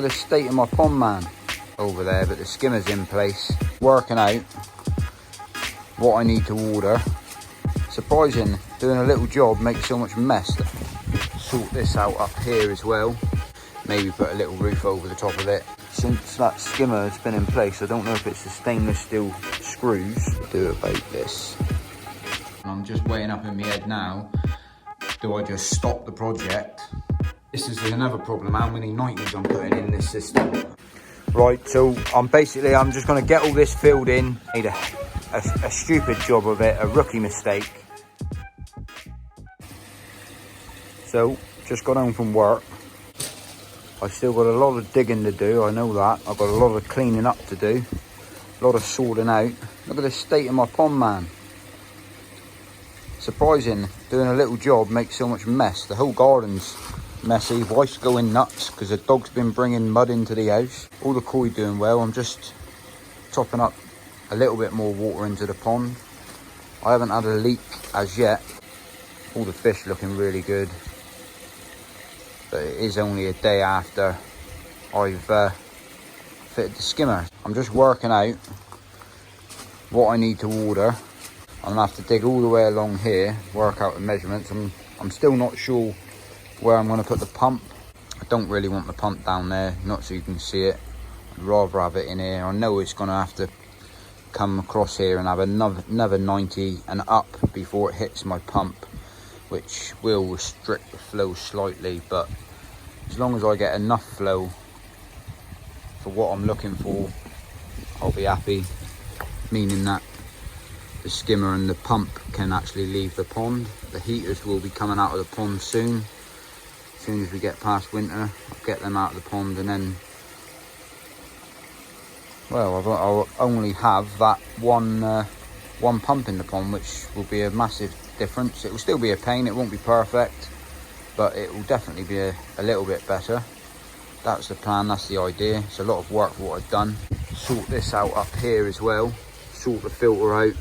at the state of my pond, man, over there, but the skimmer's in place. Working out what I need to order. Surprising, doing a little job makes so much mess. Sort this out up here as well. Maybe put a little roof over the top of it. Since that skimmer has been in place, I don't know if it's the stainless steel screws. Do about this. I'm just weighing up in my head now. Do I just stop the project? This is another problem, how many 90s I'm putting in this system. Right, so I'm just gonna get all this filled in. Made a stupid job of it, a rookie mistake. So, just got home from work. I've still got a lot of digging to do, I know that. I've got a lot of cleaning up to do. A lot of sorting out. Look at the state of my pond, man. Surprising, doing a little job makes so much mess. The whole garden's messy. Wife's going nuts because the dog's been bringing mud into the house. All the koi doing well. I'm just topping up a little bit more water into the pond. I haven't had a leak as yet. All the fish looking really good. But it is only a day after I've fitted the skimmer. I'm just working out what I need to order. I'm gonna have to dig all the way along here, work out the measurements. I'm still not sure where I'm gonna put the pump. I don't really want the pump down there, not so you can see it. I'd rather have it in here. I know it's gonna have to come across here and have another 90 and up before it hits my pump, which will restrict the flow slightly, but as long as I get enough flow for what I'm looking for, I'll be happy, meaning that the skimmer and the pump can actually leave the pond. The heaters will be coming out of the pond soon. As soon as we get past winter, I'll get them out of the pond, and then, well, I'll only have that one pump in the pond, which will be a massive difference. It will still be a pain, it won't be perfect, but it will definitely be a little bit better. That's the plan, that's the idea. It's a lot of work for what I've done. Sort this out up here as well, sort the filter out.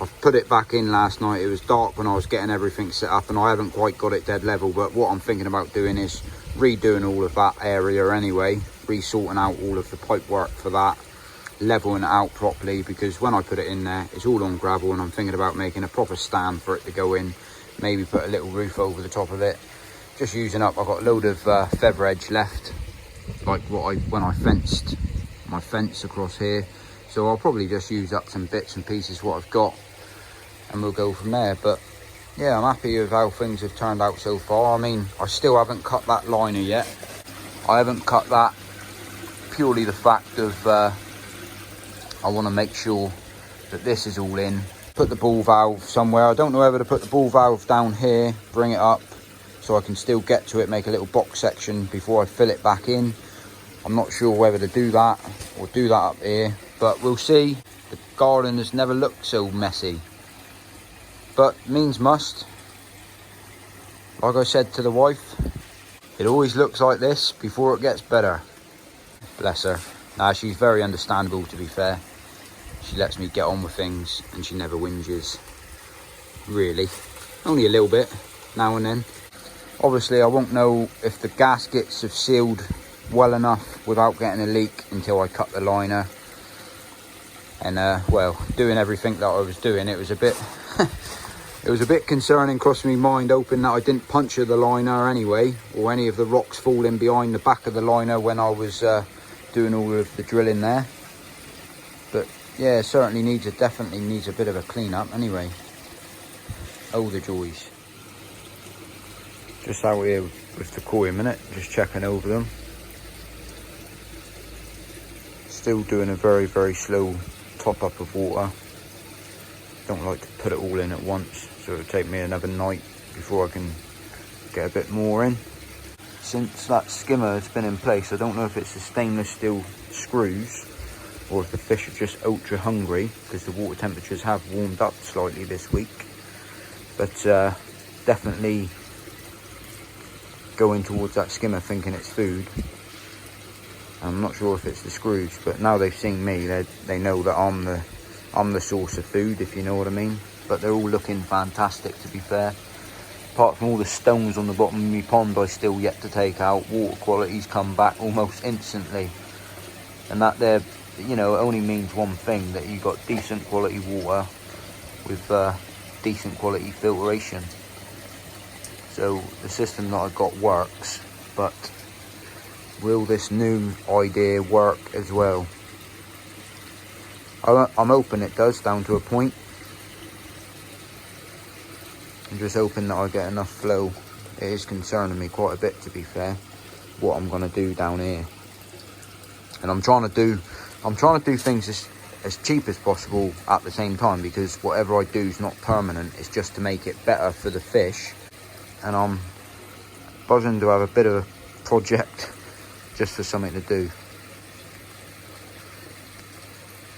I've put it back in last night. It was dark when I was getting everything set up and I haven't quite got it dead level, but what I'm thinking about doing is redoing all of that area anyway, re-sorting out all of the pipe work for that, leveling it out properly, because when I put it in there, it's all on gravel, and I'm thinking about making a proper stand for it to go in, maybe put a little roof over the top of it. Just using up, I've got a load of feather edge left, like when I fenced my fence across here. So I'll probably just use up some bits and pieces what I've got, and we'll go from there. But yeah, I'm happy with how things have turned out so far. I mean, I still haven't cut that liner yet. I haven't cut that purely the fact of I want to make sure that this is all in. Put the ball valve somewhere. I don't know whether to put the ball valve down here, bring it up so I can still get to it, make a little box section before I fill it back in. I'm not sure whether to do that or do that up here, but we'll see. The garden has never looked so messy, but means must. Like I said to the wife, it always looks like this before it gets better. Bless her. Nah, she's very understandable, to be fair. She lets me get on with things and she never whinges, really. Only a little bit now and then. Obviously I won't know if the gaskets have sealed well enough without getting a leak until I cut the liner. And well, doing everything that I was doing, it was a bit it was a bit concerning, crossed my mind, hoping that I didn't puncture the liner anyway, or any of the rocks falling behind the back of the liner when I was doing all of the drilling there. But yeah, it certainly definitely needs a bit of a clean up anyway. Oh, the joys. Just out here with the koi a minute, just checking over them. Still doing a very, very slow top up of water. Don't like to put it all in at once, so it'll take me another night before I can get a bit more in. Since that skimmer has been in place, I don't know if it's the stainless steel screws or if the fish are just ultra hungry, because the water temperatures have warmed up slightly this week. But definitely going towards that skimmer thinking it's food. I'm not sure if it's the screws, but now they've seen me, they know that I'm the source of food, if you know what I mean. But they're all looking fantastic, to be fair. apart from all the stones on the bottom of my pond I still yet to take out, water quality's come back almost instantly. And that there, you know, it only means one thing, that you got decent quality water with decent quality filtration. So the system that I've got works, but will this new idea work as well? I'm hoping it does, down to a point. I'm just hoping that I get enough flow. It is concerning me quite a bit, to be fair, what I'm going to do down here. And I'm trying to do things as cheap as possible at the same time, because whatever I do is not permanent. It's just to make it better for the fish. And I'm buzzing to have a bit of a project just for something to do.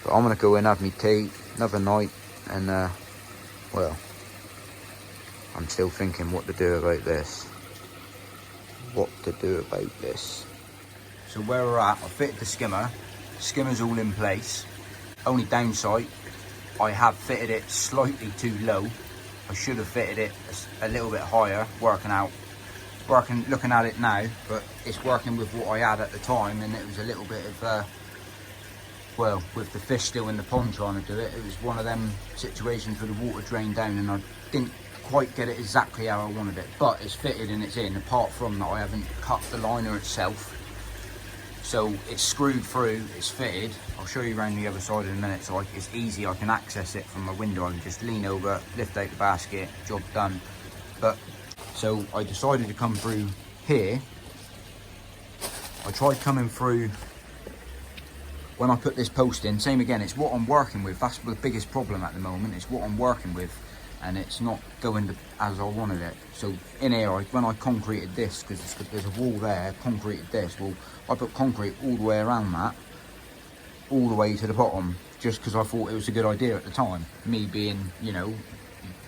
But I'm going to go in, have me tea, another night, and well, I'm still thinking what to do about this. So where we're at, I fitted the skimmer. Skimmer's all in place. Only downside, I have fitted it slightly too low. I should have fitted it a little bit higher, looking at it now, but it's working with what I had at the time, and it was a little bit of, well, with the fish still in the pond trying to do it, it was one of them situations where the water drained down and I didn't quite get it exactly how I wanted it, but it's fitted and it's in, apart from that I haven't cut the liner itself. So it's screwed through, it's fitted. I'll show you around the other side in a minute, so it's easy, I can access it from my window. I can just lean over, lift out the basket, job done. But, so I decided to come through here. I tried coming through when I put this post in, same again, it's what I'm working with. That's the biggest problem at the moment, it's what I'm working with, and it's not going as I wanted it. So in here, when I concreted this, because there's a wall there, concreted this, well, I put concrete all the way around that, all the way to the bottom, just because I thought it was a good idea at the time. Me being, you know,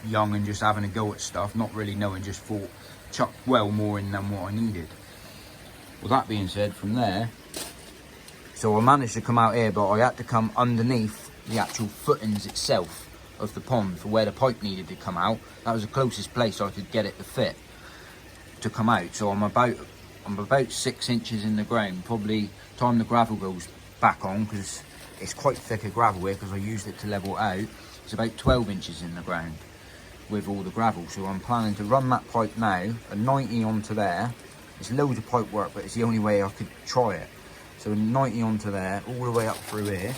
young and just having a go at stuff, not really knowing, just thought, chuck well more in than what I needed. Well, that being said, from there, so I managed to come out here, but I had to come underneath the actual footings itself of the pond for where the pipe needed to come out. That was the closest place I could get it to fit to come out. So I'm about 6 inches in the ground. Probably time the gravel goes back on, because it's quite thicker gravel here, because I used it to level it out. It's about 12 inches in the ground with all the gravel. So I'm planning to run that pipe now, a 90 onto there. It's loads of pipe work, but it's the only way I could try it. So 90 onto there, all the way up through here.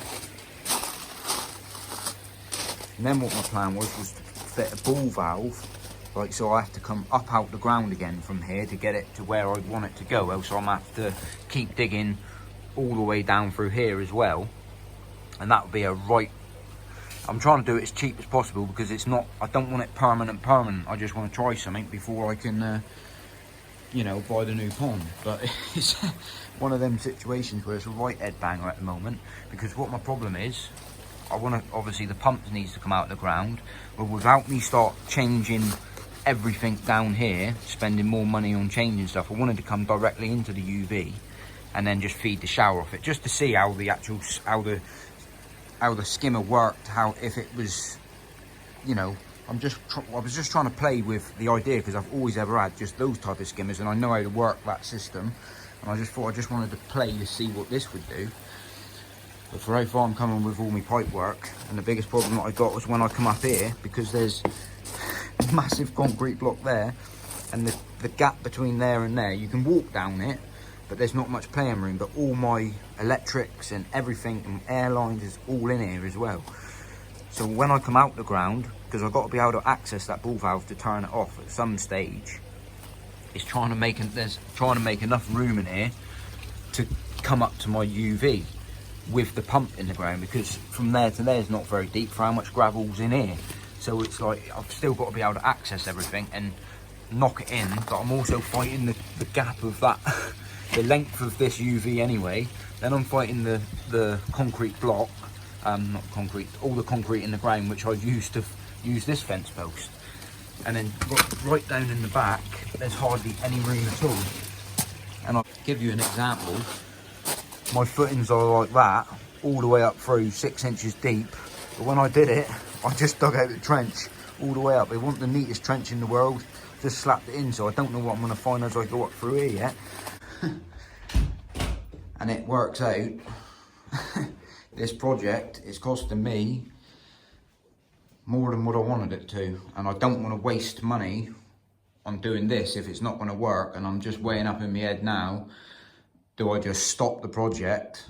And then what my plan was to fit a ball valve, like, so I have to come up out the ground again from here to get it to where I want it to go, else I'm going to have to keep digging all the way down through here as well. And that would be a right, I'm trying to do it as cheap as possible, because it's not, I don't want it permanent. I just want to try something before I can, you know, buy the new pond. But it's one of them situations where it's a right headbanger at the moment, because what my problem is, I want to, obviously the pump needs to come out of the ground, but without me start changing everything down here, spending more money on changing stuff, I wanted to come directly into the UV and then just feed the shower off it, just to see how the actual, how the skimmer worked, how, if it was, you know, I was just trying to play with the idea, because I've always ever had just those type of skimmers and I know how to work that system, and I just thought I just wanted to play to see what this would do. But for how far I'm coming with all my pipe work, and the biggest problem that I got was when I come up here, because there's a massive concrete block there, and the gap between there and there, you can walk down it, but there's not much playing room. But all my electrics and everything and air lines is all in here as well. So when I come out the ground, because I've got to be able to access that ball valve to turn it off at some stage, it's trying to make enough room in here to come up to my UV with the pump in the ground, because from there to there is not very deep for how much gravel's in here. So it's like I've still got to be able to access everything and knock it in, but I'm also fighting the gap of that the length of this UV anyway. Then I'm fighting the concrete block, not concrete, all the concrete in the ground, which I've used to use this fence post. And then right down in the back, there's hardly any room at all. And I'll give you an example. My footings are like that, all the way up through 6 inches deep. But when I did it, I just dug out the trench all the way up. It wasn't the neatest trench in the world, just slapped it in, so I don't know what I'm going to find as I go up through here yet. And it works out, this project is costing me more than what I wanted it to, and I don't want to waste money on doing this if it's not going to work. And I'm just weighing up in my head now, do I just stop the project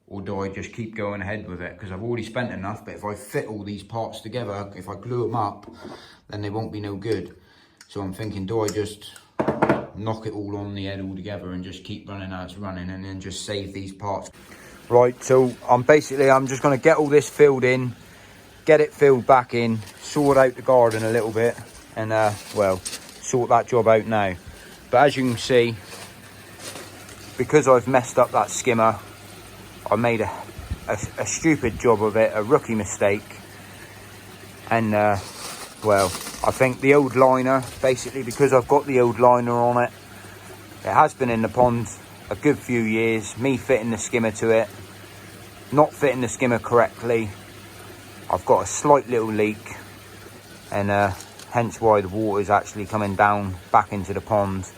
or do I just keep going ahead with it? Because I've already spent enough, but if I fit all these parts together, if I glue them up, then they won't be no good. So I'm thinking, do I just knock it all on the head all together and just keep running as it's running and then just save these parts? Right, so I'm just going to get all this filled in, get it filled back in, sort out the garden a little bit, and well, sort that job out now. But as you can see, because I've messed up that skimmer, I made a stupid job of it, a rookie mistake. And well, I think the old liner, basically because I've got the old liner on it, it has been in the pond a good few years, me fitting the skimmer to it, not fitting the skimmer correctly. I've got a slight little leak, and hence why the water is actually coming down back into the pond.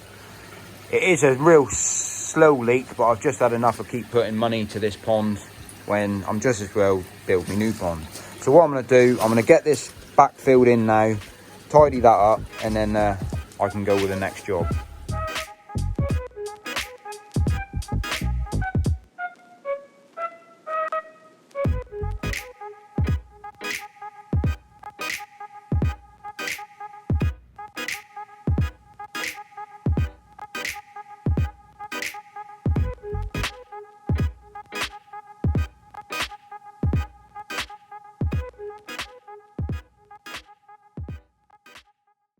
It is a real slow leak, but I've just had enough of keep putting money into this pond when I'm just as well build my new pond. So what I'm going to do, I'm going to get this back filled in now, tidy that up, and then I can go with the next job.